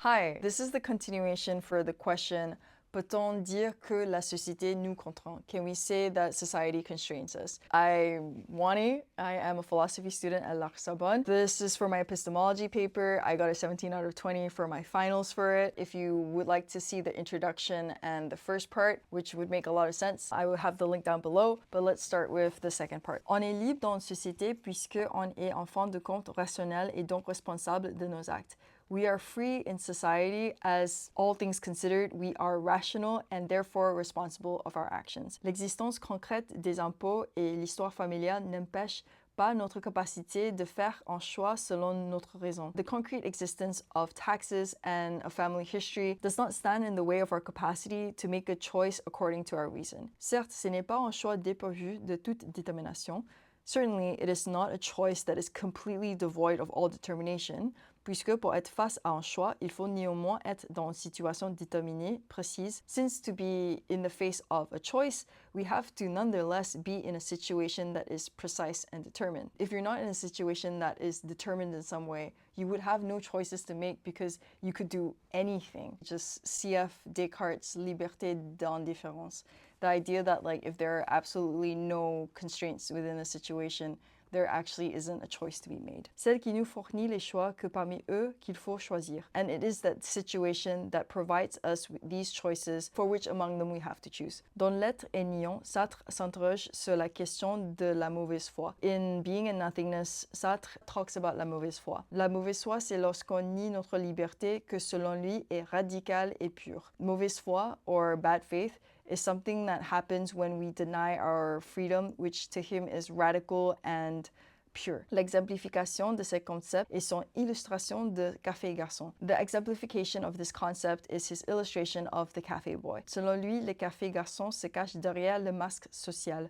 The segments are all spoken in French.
Hi, this is the continuation for the question, peut-on dire que la société nous contraint? Can we say that society constrains us? I'm Wani. I am a philosophy student at La Sorbonne. This is for my epistemology paper. I got a 17 out of 20 for my finals for it. If you would like to see the introduction and the first part, which would make a lot of sense, I will have the link down below, but let's start with the second part. On est libre dans une société puisque on est en fin de compte rationnel et donc responsable de nos actes. We are free in society as, all things considered, we are rational and therefore responsible of our actions. L'existence concrète des impôts et l'histoire familiale n'empêchent pas notre capacité de faire un choix selon notre raison. The concrete existence of taxes and a family history does not stand in the way of our capacity to make a choice according to our reason. Certes, ce n'est pas un choix dépourvu de toute détermination. Certainly, it is not a choice that is completely devoid of all determination, puisque pour être face à un choix, il faut néanmoins être dans une situation déterminée, précise. Since to be in the face of a choice, we have to nonetheless be in a situation that is precise and determined. If you're not in a situation that is determined in some way, you would have no choices to make because you could do anything. Just CF Descartes' liberté d'indifférence. The idea that like if there are absolutely no constraints within a situation, there actually isn't a choice to be made. Celle qui nous fournit les choix que parmi eux qu'il faut choisir. And it is that situation that provides us with these choices for which among them we have to choose. Dans L'être et niant, Sartre s'interroge sur la question de la mauvaise foi. In Being and Nothingness, Sartre talks about la mauvaise foi. La mauvaise foi, c'est lorsqu'on nie notre liberté que selon lui est radicale et pure. Mauvaise foi, or bad faith, is something that happens when we deny our freedom, which to him is radical and pure. L'exemplification de ce concept est son illustration de café garçon. The exemplification of this concept is his illustration of the café boy. Selon lui, le café garçon se cache derrière le masque social.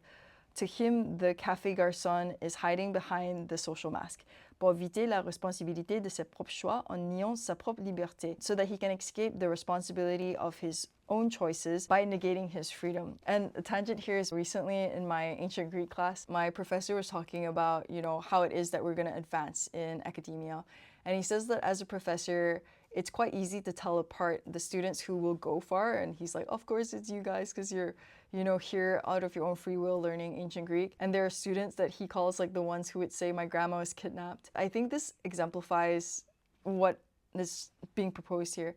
To him, the café garçon is hiding behind the social mask, pour éviter la responsabilité de ses propres choix en niant sa propre liberté, so that he can escape the responsibility of his own choices by negating his freedom. And the tangent here is recently in my ancient Greek class, my professor was talking about, how it is that we're going to advance in academia. And he says that as a professor, it's quite easy to tell apart the students who will go far. And he's like, of course it's you guys, because you're, here out of your own free will learning ancient Greek. And there are students that he calls like the ones who would say, my grandma was kidnapped. I think this exemplifies what is being proposed here.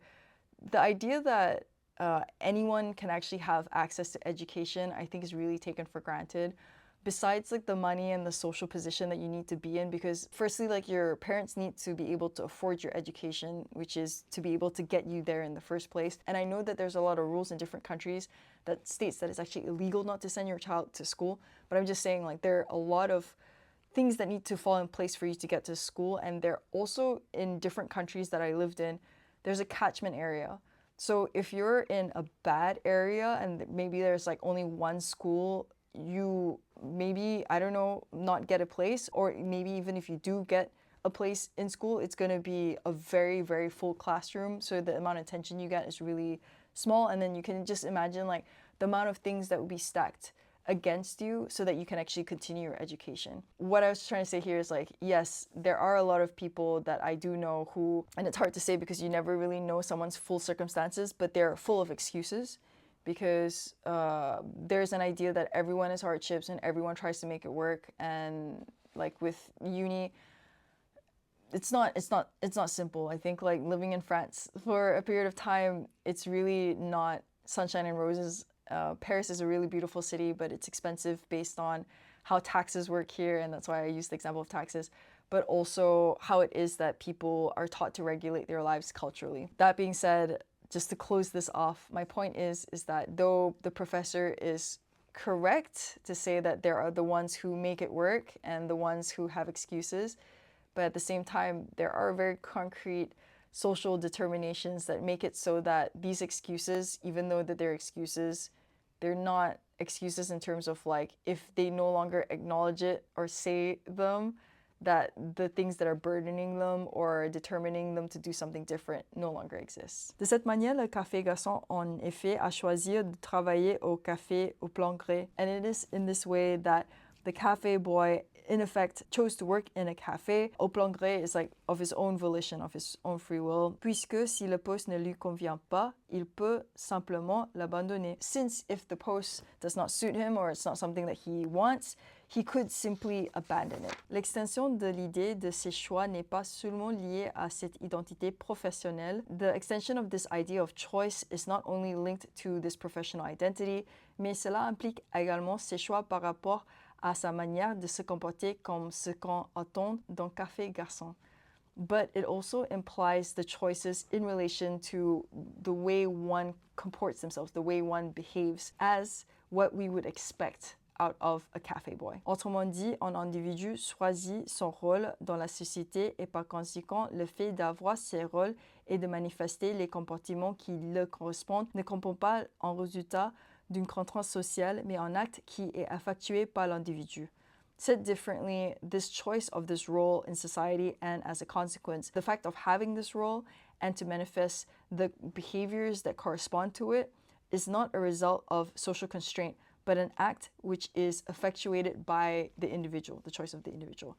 The idea that anyone can actually have access to education, I think is really taken for granted. Besides like the money and the social position that you need to be in, because firstly, like your parents need to be able to afford your education, which is to be able to get you there in the first place. And I know that there's a lot of rules in different countries that states that it's actually illegal not to send your child to school. But I'm just saying like there are a lot of things that need to fall in place for you to get to school. And they're also in different countries that I lived in, there's a catchment area. So if you're in a bad area and maybe there's like only one school, you maybe, I don't know, not get a place, or maybe even if you do get a place in school, it's going to be a very, very full classroom. So the amount of attention you get is really small. And then you can just imagine like the amount of things that would be stacked against you so that you can actually continue your education. What I was trying to say here is like, yes, there are a lot of people that I do know who, and it's hard to say because you never really know someone's full circumstances, but they're full of excuses because there's an idea that everyone has hardships and everyone tries to make it work. And like with uni, it's not simple. I think like living in France for a period of time, it's really not sunshine and roses. Paris is a really beautiful city, but it's expensive based on how taxes work here, and that's why I use the example of taxes, but also how it is that people are taught to regulate their lives culturally. That being said, just to close this off, my point is that though the professor is correct to say that there are the ones who make it work and the ones who have excuses, but at the same time, there are very concrete social determinations that make it so that these excuses, even though that they're excuses, they're not excuses in terms of like, if they no longer acknowledge it or say them, that the things that are burdening them or determining them to do something different no longer exist. De cette manière, le café garçon, en effet, a choisi de travailler au café au plein gré. And it is in this way that the cafe boy in effect, chose to work in a café. Au plein gré is like of his own volition, of his own free will. Puisque si le poste ne lui convient pas, il peut simplement l'abandonner. Since if the post does not suit him or it's not something that he wants, he could simply abandon it. L'extension de l'idée de ses choix n'est pas seulement liée à cette identité professionnelle. The extension of this idea of choice is not only linked to this professional identity, mais cela implique également ses choix par rapport à sa manière de se comporter comme ce qu'on attend d'un café garçon. But it also implies the choices in relation to the way one comports themselves, the way one behaves as what we would expect out of a café boy. Autrement dit, un individu choisit son rôle dans la société et par conséquent, le fait d'avoir ces rôles et de manifester les comportements qui le correspondent ne comprend pas un résultat d'une contrainte sociale, mais un acte qui est effectué par l'individu. Said differently, this choice of this role in society and as a consequence, the fact of having this role and to manifest the behaviors that correspond to it is not a result of social constraint, but an act which is effectuated by the individual, the choice of the individual.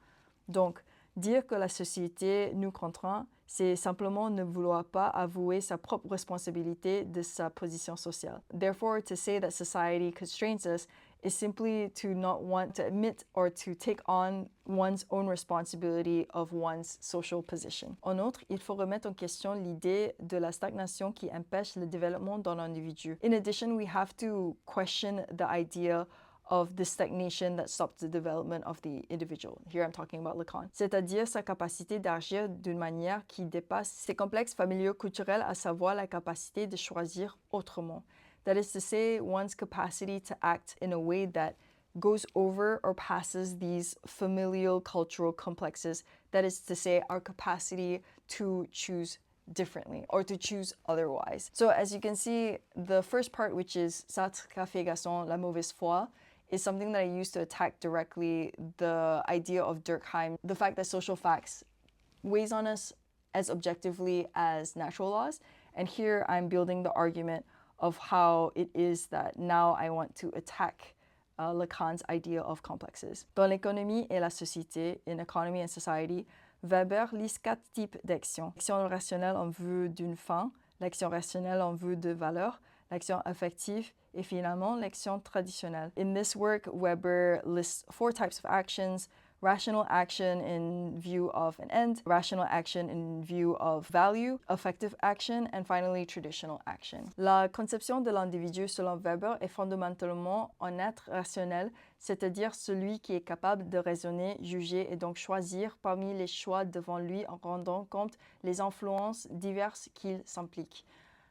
Donc, dire que la société nous contraint, c'est simplement ne vouloir pas avouer sa propre responsabilité de sa position sociale. Therefore, to say that society constrains us is simply to not want to admit or to take on one's own responsibility of one's social position. En outre, il faut remettre en question l'idée de la stagnation qui empêche le développement d'un individu. In addition, we have to question the idea of the stagnation that stops the development of the individual. Here I'm talking about Lacan. C'est-à-dire sa capacité d'agir d'une manière qui dépasse ses complexes familiaux culturels, à savoir la capacité de choisir autrement. That is to say, one's capacity to act in a way that goes over or passes these familial cultural complexes. That is to say, our capacity to choose differently or to choose otherwise. So as you can see, the first part, which is Sartre, café, garçon, la mauvaise foi, is something that I use to attack directly the idea of Durkheim, the fact that social facts weighs on us as objectively as natural laws. And here I'm building the argument of how it is that now I want to attack Lacan's idea of complexes. Dans l'économie et la société, in economy and society, Weber liste 4 types d'actions. L'action rationnelle en vue d'une fin, l'action rationnelle en vue de valeur, l'action affective, et finalement l'action traditionnelle. In this work, Weber lists 4 types of actions: rational action in view of an end, rational action in view of value, affective action, and finally traditional action. La conception de l'individu selon Weber est fondamentalement un être rationnel, c'est-à-dire celui qui est capable de raisonner, juger et donc choisir parmi les choix devant lui en rendant compte les influences diverses qu'il s'implique.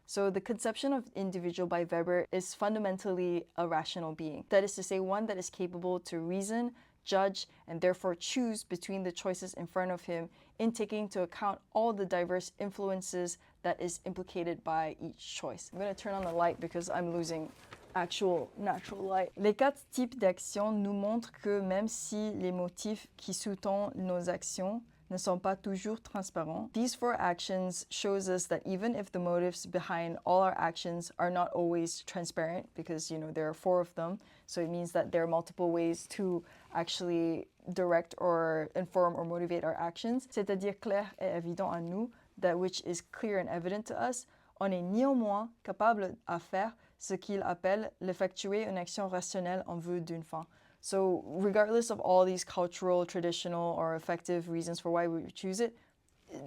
So the conception of individual by Weber is fundamentally a rational being. That is to say, one that is capable to reason, judge, and therefore choose between the choices in front of him in taking into account all the diverse influences that is implicated by each choice. I'm going to turn on the light because I'm losing actual natural light. Les 4 types d'actions nous montrent que même si les motifs qui sous-tendent nos actions ne sont pas toujours transparents, these 4 actions shows us that even if the motives behind all our actions are not always transparent, because there are 4 of them, so it means that there are multiple ways to actually direct or inform or motivate our actions, c'est-à-dire clair et évident à nous, that which is clear and evident to us, on est néanmoins capable à faire ce qu'il appelle l'effectuer une action rationnelle en vue d'une fin. So regardless of all these cultural, traditional, or effective reasons for why we would choose it,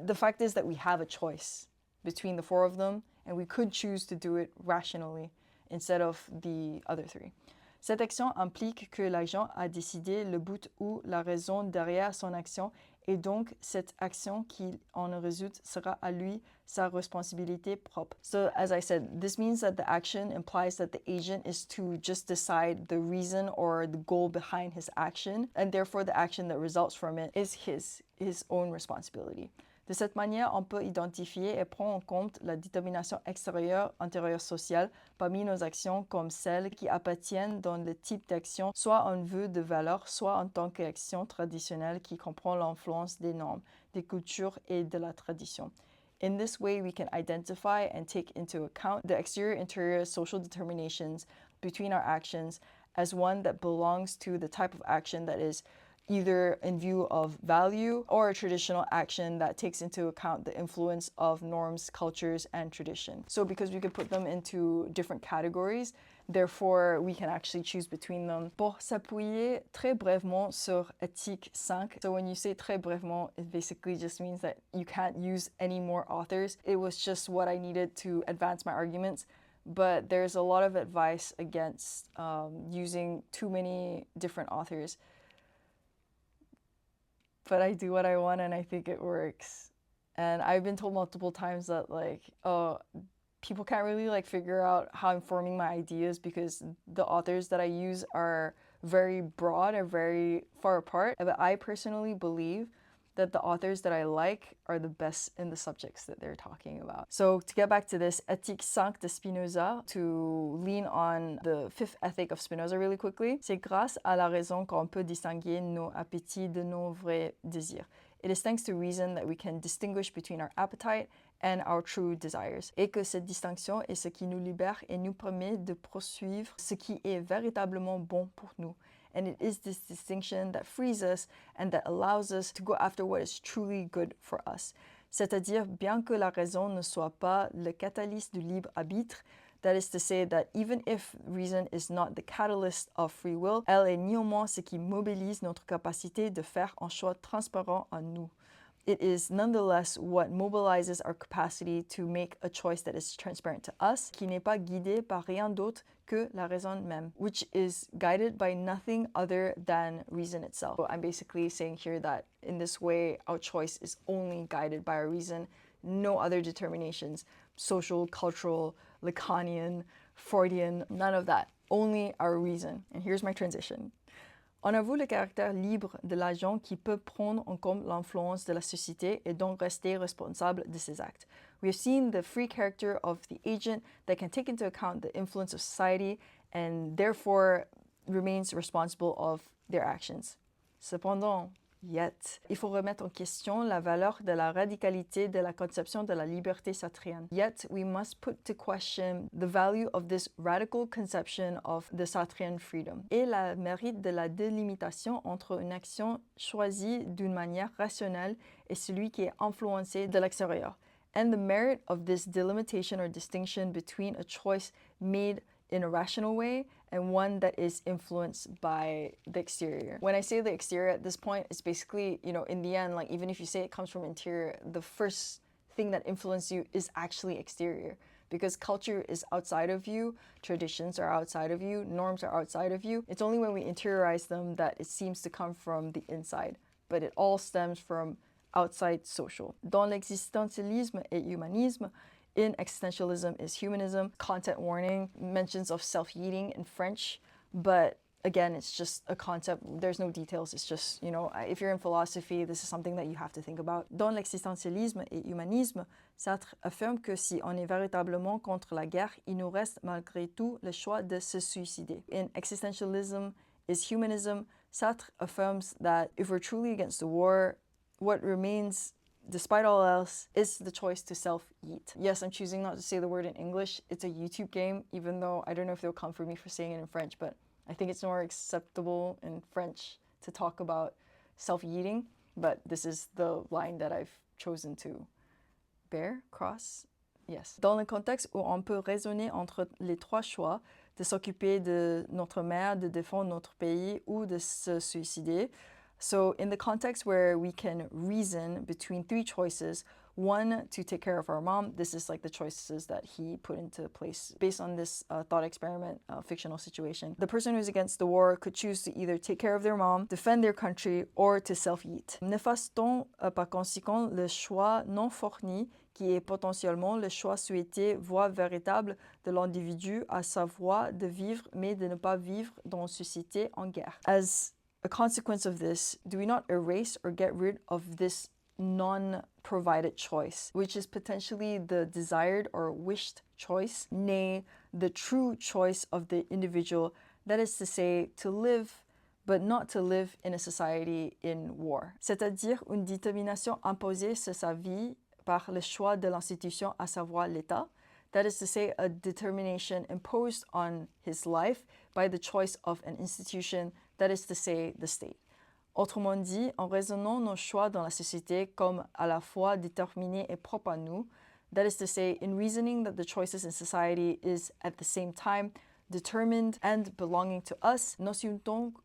the fact is that we have a choice between the 4 of them, and we could choose to do it rationally instead of the other 3. Cette action implique que l'agent a décidé le but ou la raison derrière son action, et donc cette action qui en résulte sera à lui sa responsabilité propre. So as I said, this means that the action implies that the agent is to just decide the reason or the goal behind his action, and therefore the action that results from it is his own responsibility. De cette manière, on peut identifier et prendre en compte la détermination extérieure, intérieure sociale parmi nos actions comme celles qui appartiennent dans le type d'action, soit en vue de valeur, soit en tant qu'action traditionnelle qui comprend l'influence des normes, des cultures et de la tradition. In this way, we can identify and take into account the exterior-interior social determinations between our actions as one that belongs to the type of action that is either in view of value or a traditional action that takes into account the influence of norms, cultures, and tradition. So because we could put them into different categories, therefore we can actually choose between them. Pour s'appuyer très brièvement sur éthique 5, so when you say très brièvement, it basically just means that you can't use any more authors. It was just what I needed to advance my arguments. But there's a lot of advice against using too many different authors. But I do what I want and I think it works. And I've been told multiple times that like, oh, people can't really like figure out how I'm forming my ideas because the authors that I use are very broad or very far apart. But I personally believe that the authors that I like are the best in the subjects that they're talking about. So to get back to this, Éthique 5 de Spinoza, to lean on the fifth ethic of Spinoza really quickly, c'est grâce à la raison qu'on peut distinguer nos appétits de nos vrais désirs. It is thanks to reason that we can distinguish between our appetite and our true desires. Et que cette distinction est ce qui nous libère et nous permet de poursuivre ce qui est véritablement bon pour nous. And it is this distinction that frees us and that allows us to go after what is truly good for us. C'est-à-dire, bien que la raison ne soit pas le catalyste du libre arbitre, that is to say that even if reason is not the catalyst of free will, elle est néanmoins ce qui mobilise notre capacité de faire un choix transparent en nous. It is nonetheless what mobilizes our capacity to make a choice that is transparent to us, qui n'est pas guidé par rien d'autre que la raison même, which is guided by nothing other than reason itself. So I'm basically saying here that in this way, our choice is only guided by our reason, no other determinations, social, cultural, Lacanian, Freudian, none of that, only our reason. And here's my transition. On avoue le caractère libre de l'agent qui peut prendre en compte l'influence de la société et donc rester responsable de ses actes. We have seen the free character of the agent that can take into account the influence of society and therefore remains responsible of their actions. Cependant, il faut remettre en question la valeur de la radicalité de la conception de la liberté sartrienne. Yet, we must put to question the value of this radical conception of the sartrien freedom et la mérite de la délimitation entre une action choisie d'une manière rationnelle et celui qui est influencé de l'extérieur, and the merit of this delimitation or distinction between a choice made in a rational way and one that is influenced by the exterior. When I say the exterior at this point, it's basically, you know, in the end, like even if you say it comes from interior, the first thing that influences you is actually exterior because culture is outside of you, traditions are outside of you, norms are outside of you. It's only when we interiorize them that it seems to come from the inside, but it all stems from outside social. Dans l'existentialisme et humanisme, in existentialism is humanism. Content warning, mentions of self-eating in French, but again, it's just a concept. There's no details. It's just, you know, if you're in philosophy, this is something that you have to think about. Dans l'existentialisme et humanisme, Sartre affirme que si on est véritablement contre la guerre, il nous reste malgré tout le choix de se suicider. In existentialism is humanism, Sartre affirms that if we're truly against the war, what remains despite all else, is the choice to self-eat. Yes, I'm choosing not to say the word in English. It's a YouTube game, even though I don't know if they'll come for me for saying it in French, but I think it's more acceptable in French to talk about self-eating, but this is the line that I've chosen to bear, cross, yes. Dans le contexte où on peut raisonner entre les trois choix, de s'occuper de notre mère, de défendre notre pays ou de se suicider, so in the context where we can reason between three choices, one, to take care of our mom. This is like the choices that he put into place based on this thought experiment, fictional situation. The person who's against the war could choose to either take care of their mom, defend their country, or to self-eat. Ne fasse-t-on par conséquent le choix non fourni qui est potentiellement le choix souhaité, voie véritable de l'individu, à savoir de vivre mais de ne pas vivre dans une société en guerre? As a consequence of this, do we not erase or get rid of this non-provided choice, which is potentially the desired or wished choice, nay, the true choice of the individual, that is to say, to live, but not to live in a society in war. C'est-à-dire une détermination imposée sur sa vie par le choix de l'institution, à savoir l'État, that is to say, a determination imposed on his life by the choice of an institution, that is to say, the state. Autrement dit, en raisonnant nos choix dans la société comme à la fois déterminés et propres à nous, that is to say, in reasoning that the choices in society is at the same time determined and belonging to us, n'assume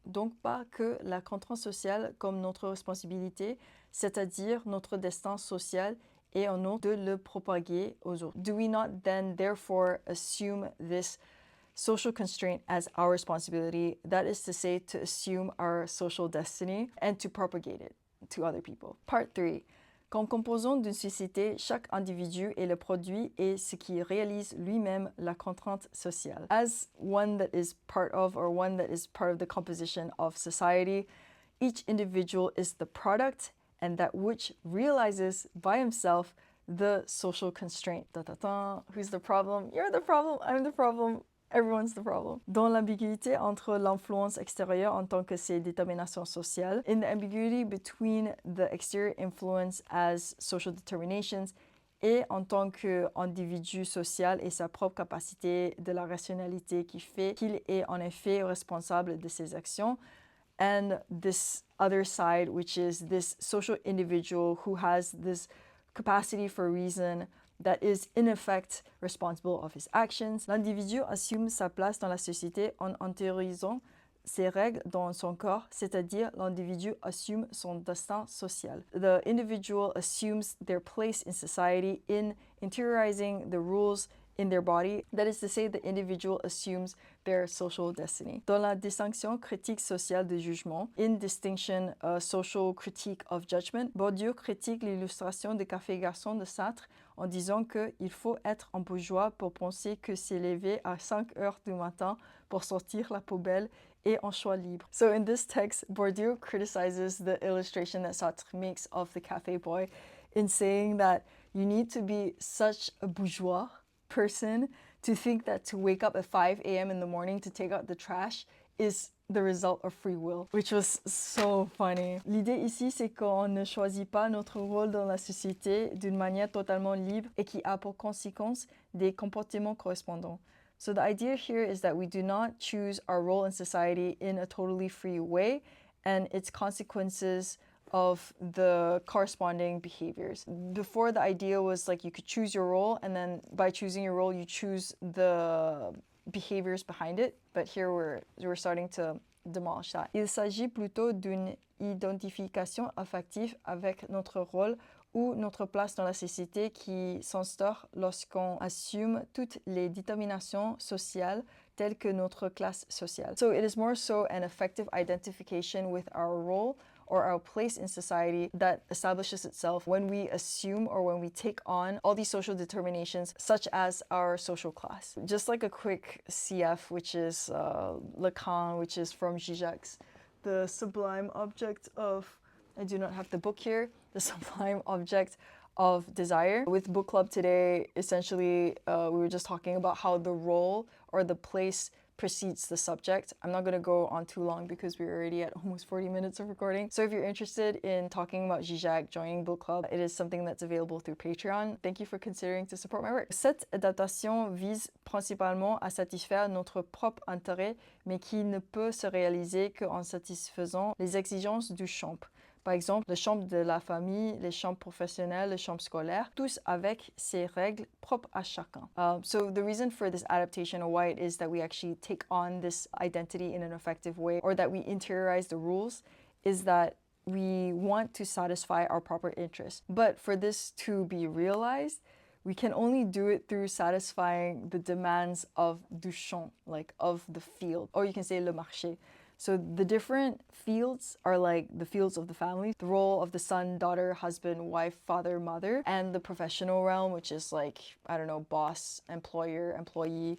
donc pas que la contrainte sociale comme notre responsabilité, c'est-à-dire notre destin social, et en nous de le propager aux autres. Do we not then therefore assume this social constraint as our responsibility, that is to say, to assume our social destiny and to propagate it to other people? Part 3. Comme composant d'une société, chaque individu est le produit et ce qui réalise lui-même la contrainte sociale. As one that is part of, or one that is part of the composition of society, each individual is the product and that which realizes by himself the social constraint. Ta-ta-ta. Who's the problem? You're the problem, I'm the problem. Everyone's the problem. Dans l'ambiguïté entre l'influence extérieure en tant que ses déterminations sociales, in the ambiguity between the exterior influence as social determinations et en tant qu'individu social et sa propre capacité de la rationalité qui fait qu'il est en effet responsable de ses actions, and this other side, which is this social individual who has this capacity for reason that is in effect responsible of his actions. L'individu assume sa place dans la société en intériorisant ses règles dans son corps, c'est-à-dire l'individu assume son destin social. The individual assumes their place in society in interiorizing the rules in their body, that is to say, the individual assumes their social destiny. Dans la distinction critique sociale de jugement, in distinction social critique of judgment, Bourdieu critique l'illustration de Café, garçon de Sartre en disant qu'il faut être un bourgeois pour penser que c'est lever à 5 heures du matin pour sortir la poubelle et un choix libre. So in this text, Bourdieu criticizes the illustration that Sartre makes of the cafe boy in saying that you need to be such a bourgeois person to think that to wake up at 5 a.m. in the morning to take out the trash is the result of free will, which was so funny. L'idée ici, c'est qu'on ne choisit pas notre rôle dans la société d'une manière totalement libre et qui a pour conséquence des comportements correspondants. So the idea here is that we do not choose our role in society in a totally free way and its consequences of the corresponding behaviors. Before, the idea was like you could choose your role, and then by choosing your role, you choose the behaviors behind it. But here we're starting to demolish that. Il s'agit plutôt d'une identification affective avec notre rôle ou notre place dans la société qui s'instaure lorsqu'on assume toutes les déterminations sociales telles que notre classe sociale. So it is more so an affective identification with our role or our place in society that establishes itself when we assume or when we take on all these social determinations, such as our social class. Just like a quick CF, which is Lacan, which is from Zizek's The Sublime Object of, I do not have the book here, The Sublime Object of Desire. With book club today, essentially, we were just talking about how the role or the place precedes the subject. I'm not going to go on too long because we're already at almost 40 minutes of recording. So if you're interested in talking about Zizek, joining book club, it is something that's available through Patreon. Thank you for considering to support my work. Cette adaptation vise principalement à satisfaire notre propre intérêt, mais qui ne peut se réaliser qu'en satisfaisant les exigences du champ. Par exemple, le champ de la famille, les champs professionnels, les champs scolaires, tous avec ses règles propres à chacun. So the reason for this adaptation of white is that we actually take on this identity in an effective way, or that we interiorize the rules, is that we want to satisfy our proper interests. But for this to be realized, we can only do it through satisfying the demands of du champ, like of the field, or you can say le marché. So the different fields are like the fields of the family, the role of the son, daughter, husband, wife, father, mother, and the professional realm, which is like, I don't know, boss, employer, employee,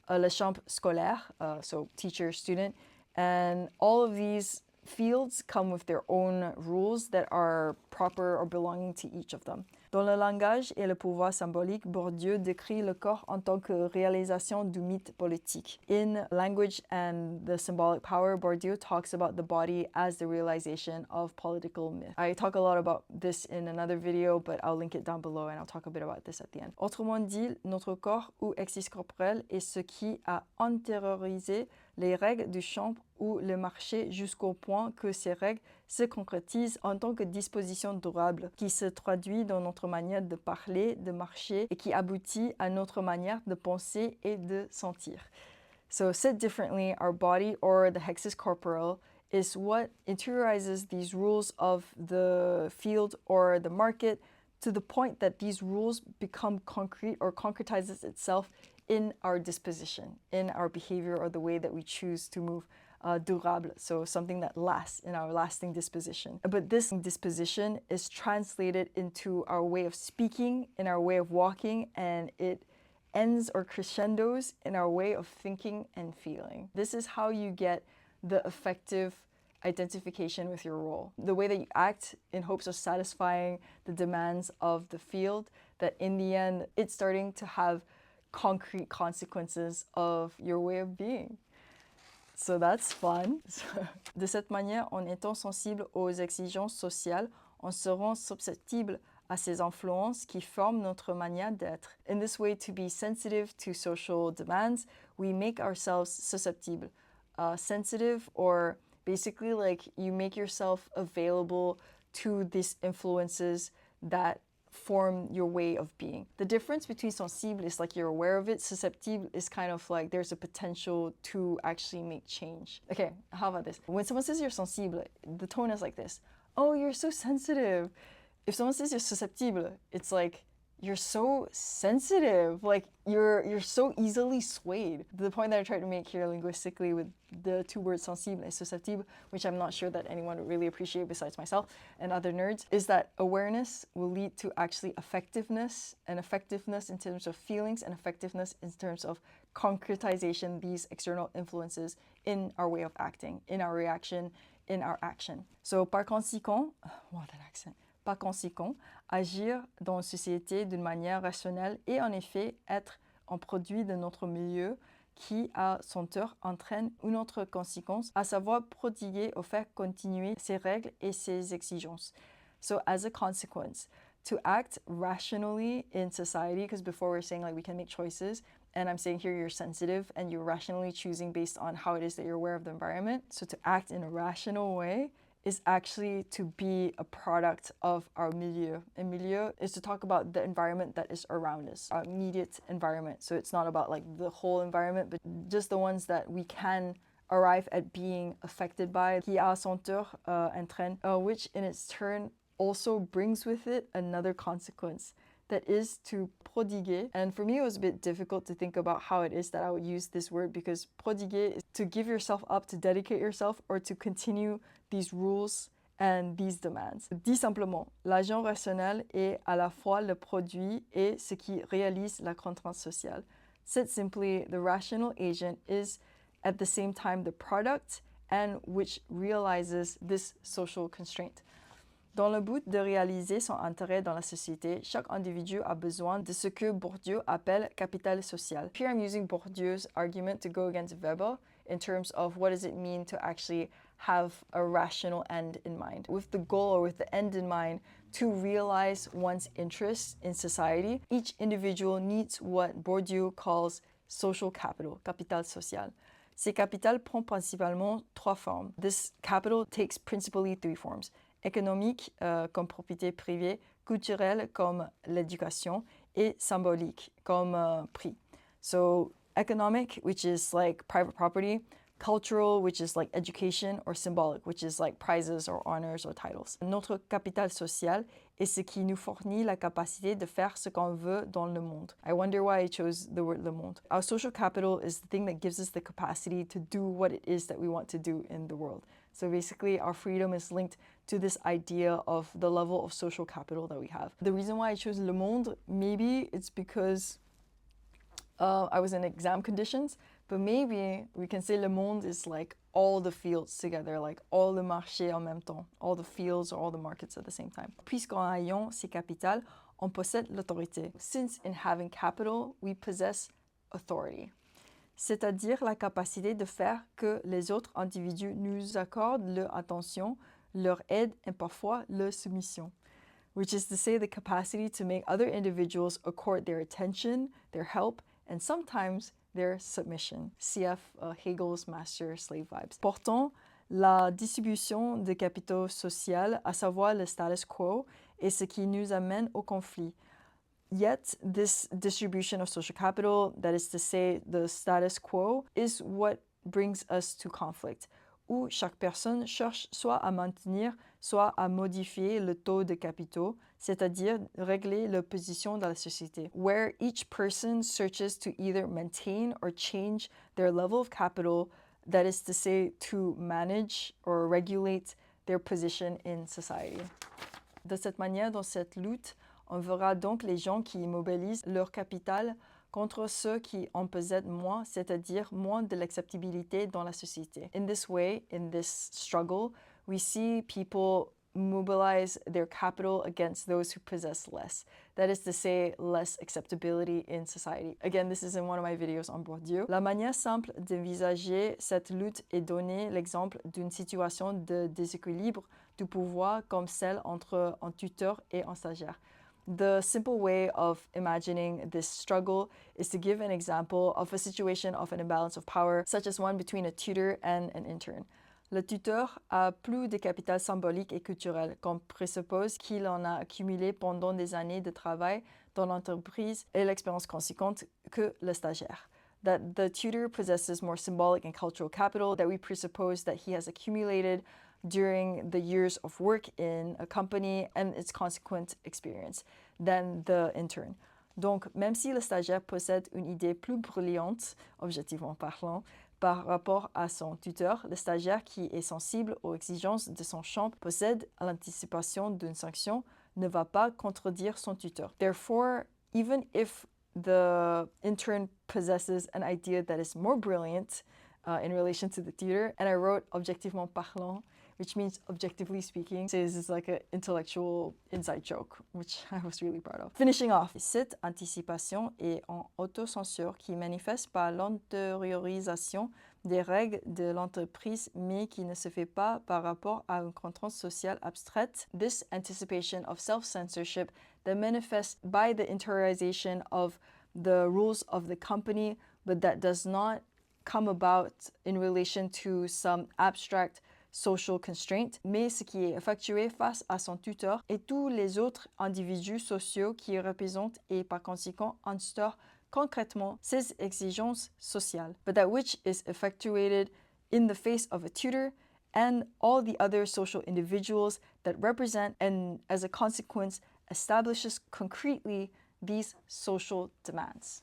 le champ scolaire, so teacher, student, and all of these fields come with their own rules that are proper or belonging to each of them. Dans le langage et le pouvoir symbolique, Bourdieu décrit le corps en tant que réalisation du mythe politique. In Language and the Symbolic Power, Bourdieu talks about the body as the realization of political myth. I talk a lot about this in another video, but I'll link it down below and I'll talk a bit about this at the end. Autrement dit, notre corps ou hexis corporelle est ce qui a intériorisé les règles du champ ou le marché jusqu'au point que ces règles se concrétisent en tant que disposition durable qui se traduit dans notre manière de parler, de marcher et qui aboutit à notre manière de penser et de sentir. So said differently, our body or the hexis corporelle is what interiorizes these rules of the field or the market to the point that these rules become concrete or concretizes itself in our disposition, in our behavior or the way that we choose to move. Durable, so something that lasts in our lasting disposition. But this disposition is translated into our way of speaking, in our way of walking, and it ends or crescendos in our way of thinking and feeling. This is how you get the effective identification with your role. The way that you act in hopes of satisfying the demands of the field, that in the end, it's starting to have concrete consequences of your way of being. So that's fun. De cette manière, en étant sensible aux exigences sociales, on se rend susceptible à ces influences qui forment notre manière d'être. In this way, to be sensitive to social demands, we make ourselves susceptible. Sensitive, or basically like you make yourself available to these influences that form your way of being. The difference between sensible is like you're aware of it. Susceptible is kind of like there's a potential to actually make change. Okay, how about this? When someone says you're sensible, the tone is like this. Oh, you're so sensitive. If someone says you're susceptible, it's like you're so sensitive. Like you're so easily swayed. The point that I tried to make here linguistically with the two words sensible and susceptible, which I'm not sure that anyone would really appreciate besides myself and other nerds, is that awareness will lead to actually effectiveness, and effectiveness in terms of feelings, and effectiveness in terms of concretization, these external influences in our way of acting, in our reaction, in our action. So par conséquent, wow, that accent. Par conséquent, agir dans une société d'une manière rationnelle et en effet être un produit de notre milieu qui, à son tour, entraîne une autre conséquence, à savoir prodiguer ou faire continuer ses règles et ses exigences. So as a consequence, to act rationally in society, because before we're saying like we can make choices, and I'm saying here you're sensitive and you're rationally choosing based on how it is that you're aware of the environment. So to act in a rational way is actually to be a product of our milieu. And milieu is to talk about the environment that is around us, our immediate environment. So it's not about like the whole environment, but just the ones that we can arrive at being affected by, qui à son tour entraîne, which in its turn also brings with it another consequence, that is to prodiguer. And for me, it was a bit difficult to think about how it is that I would use this word, because prodiguer is to give yourself up, to dedicate yourself, or to continue these rules and these demands. Dit simplement, l'agent rationnel est à la fois le produit et ce qui réalise la contrainte sociale. Said simply, the rational agent is at the same time the product and which realizes this social constraint. Dans le but de réaliser son intérêt dans la société, chaque individu a besoin de ce que Bourdieu appelle capital social. Here I'm using Bourdieu's argument to go against Weber in terms of what does it mean to actually have a rational end in mind. With the goal or with the end in mind to realize one's interests in society, each individual needs what Bourdieu calls social capital, capital social. Ces capital prend principalement trois formes. This capital takes principally three forms. Économique comme propriété privée, culturelle comme l'éducation, et symbolique comme prix. So economic, which is like private property, cultural, which is like education, or symbolic, which is like prizes or honors or titles. Notre capital social est ce qui nous fournit la capacité de faire ce qu'on veut dans le monde. I wonder why I chose the word le monde. Our social capital is the thing that gives us the capacity to do what it is that we want to do in the world. So basically, our freedom is linked to this idea of the level of social capital that we have. The reason why I chose le monde, maybe it's because I was in exam conditions, but maybe we can say le monde is like all the fields together, like all the marchés en même temps, all the fields or all the markets at the same time. Puisqu'en ayant ces capitales, on possède l'autorité. Since in having capital, we possess authority. C'est-à-dire la capacité de faire que les autres individus nous accordent leur attention, leur aide et parfois leur soumission. Which is to say the capacity to make other individuals accord their attention, their help, and sometimes their submission. CF Hegel's master-slave vibes. Pourtant, la distribution des capitaux sociaux, à savoir le status quo, est ce qui nous amène au conflit. Yet, this distribution of social capital, that is to say, the status quo, is what brings us to conflict, où chaque personne cherche soit à maintenir, soit à modifier le taux de capitaux, c'est-à-dire régler leur position dans la société, where each person searches to either maintain or change their level of capital, that is to say, to manage or regulate their position in society. De cette manière, dans cette lutte, on verra donc les gens qui mobilisent leur capital contre ceux qui en possèdent moins, c'est-à-dire moins de l'acceptabilité dans la société. In this way, in this struggle, we see people mobilize their capital against those who possess less. That is to say, less acceptability in society. Again, this is in one of my videos on bourdieu. La manière simple d'envisager cette lutte est donner l'exemple d'une situation de déséquilibre du pouvoir comme celle entre un tuteur et un stagiaire. The simple way of imagining this struggle is to give an example of a situation of an imbalance of power, such as one between a tutor and an intern. Le tuteur a plus de capital symbolique et culturel, qu'on présuppose qu'il en a accumulé pendant des années de travail dans l'entreprise et l'expérience conséquente que le stagiaire. That the tutor possesses more symbolic and cultural capital that we presuppose that he has accumulated during the years of work in a company and its consequent experience than the intern. Donc, même si le stagiaire possède une idée plus brillante, objectivement parlant, par rapport à son tuteur, le stagiaire qui est sensible aux exigences de son champ possède l'anticipation d'une sanction, ne va pas contredire son tuteur. Therefore, even if the intern possesses an idea that is more brilliant in relation to the tutor, and I wrote objectivement parlant, which means objectively speaking. This is like an intellectual inside joke, which I was really proud of. Finishing off, cette anticipation est en autocensure qui manifeste par l'antériorisation des règles de l'entreprise, mais qui ne se fait pas par rapport à une contrainte sociale abstraite. This anticipation of self-censorship that manifests by the interiorization of the rules of the company, but that does not come about in relation to some abstract social constraint, mais ce qui est effectué face à son tuteur et tous les autres individus sociaux qui représentent et par conséquent instaurent concrètement ces exigences sociales, but that which is effectuated in the face of a tutor and all the other social individuals that represent and as a consequence establishes concretely these social demands.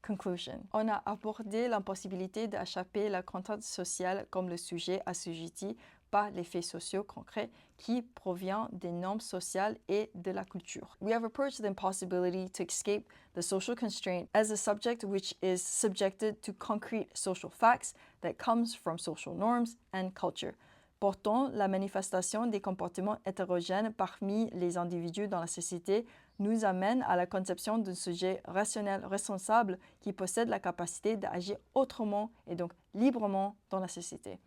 Conclusion. On a abordé l'impossibilité d'échapper à la contrainte sociale comme le sujet assujetti par les faits sociaux concrets qui provient des normes sociales et de la culture. We have approached the impossibility to escape the social constraint as a subject which is subjected to concrete social facts that comes from social norms and culture. Pourtant, la manifestation des comportements hétérogènes parmi les individus dans la société nous amène à la conception d'un sujet rationnel responsable qui possède la capacité d'agir autrement et donc librement dans la société.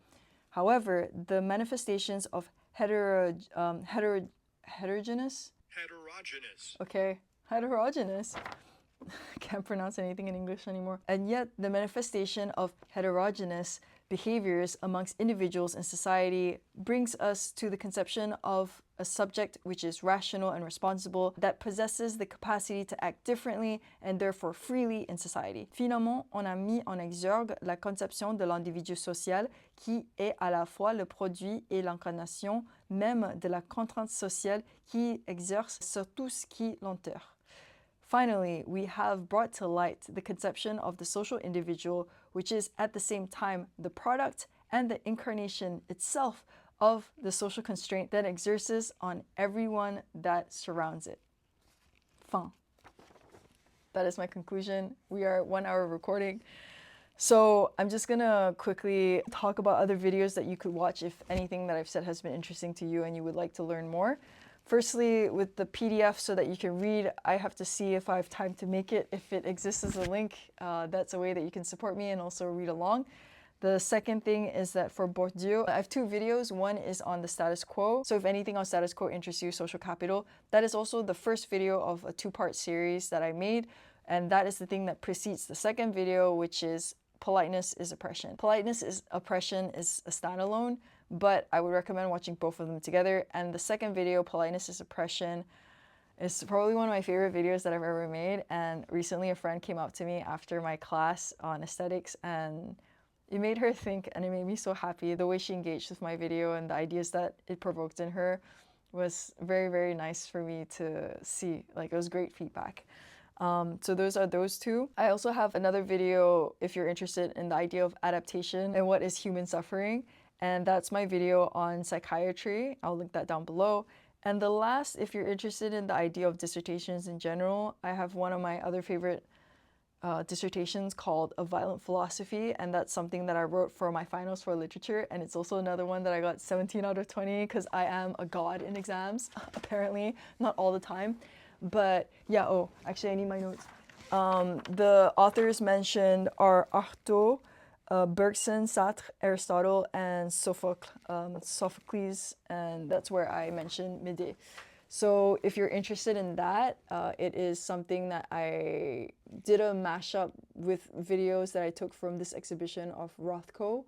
However, the manifestations of heterogeneous. Okay, heterogeneous. Can't pronounce anything in English anymore. And yet, the manifestation of heterogeneous behaviors amongst individuals in society brings us to the conception of a subject which is rational and responsible, that possesses the capacity to act differently and therefore freely in society. Finalement, on a mis en exergue la conception de l'individu social qui est à la fois le produit et l'incarnation même de la contrainte sociale qui exerce sur tout ce qui l'entoure. Finally, we have brought to light the conception of the social individual, which is at the same time the product and the incarnation itself of the social constraint that exerts on everyone that surrounds it. Fin. That is my conclusion. We are at 1 hour recording. So I'm just gonna quickly talk about other videos that you could watch if anything that I've said has been interesting to you and you would like to learn more. Firstly, with the PDF so that you can read, I have to see if I have time to make it. If it exists as a link, that's a way that you can support me and also read along. The second thing is that for bourdieu, I have 2 videos. One is on the status quo. So if anything on status quo interests you, social capital, that is also the first video of a 2-part series that I made. And that is the thing that precedes the second video, which is politeness is oppression. Politeness is oppression is a standalone, but I would recommend watching both of them together. And the second video, politeness is oppression, is probably one of my favorite videos that I've ever made. And recently a friend came up to me after my class on aesthetics, and it made her think, and it made me so happy. The way she engaged with my video and the ideas that it provoked in her was very, very nice for me to see. Like, it was great feedback. So those are those two. I also have another video if you're interested in the idea of adaptation and what is human suffering. And that's my video on psychiatry. I'll link that down below. And the last, if you're interested in the idea of dissertations in general, I have one of my other favorite dissertations called A Violent Philosophy, and that's something that I wrote for my finals for literature, and it's also another one that I got 17 out of 20 because I am a god in exams, apparently, not all the time. But yeah, oh, actually I need my notes. The authors mentioned are Artaud, Bergson, Sartre, Aristotle, and Sophocles, and that's where I mentioned Médée. So if you're interested in that, it is something that I did a mashup with videos that I took from this exhibition of Rothko,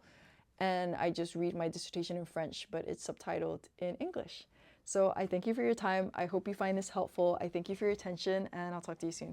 and I just read my dissertation in French, but it's subtitled in English. So I thank you for your time. I hope you find this helpful. I thank you for your attention, and I'll talk to you soon.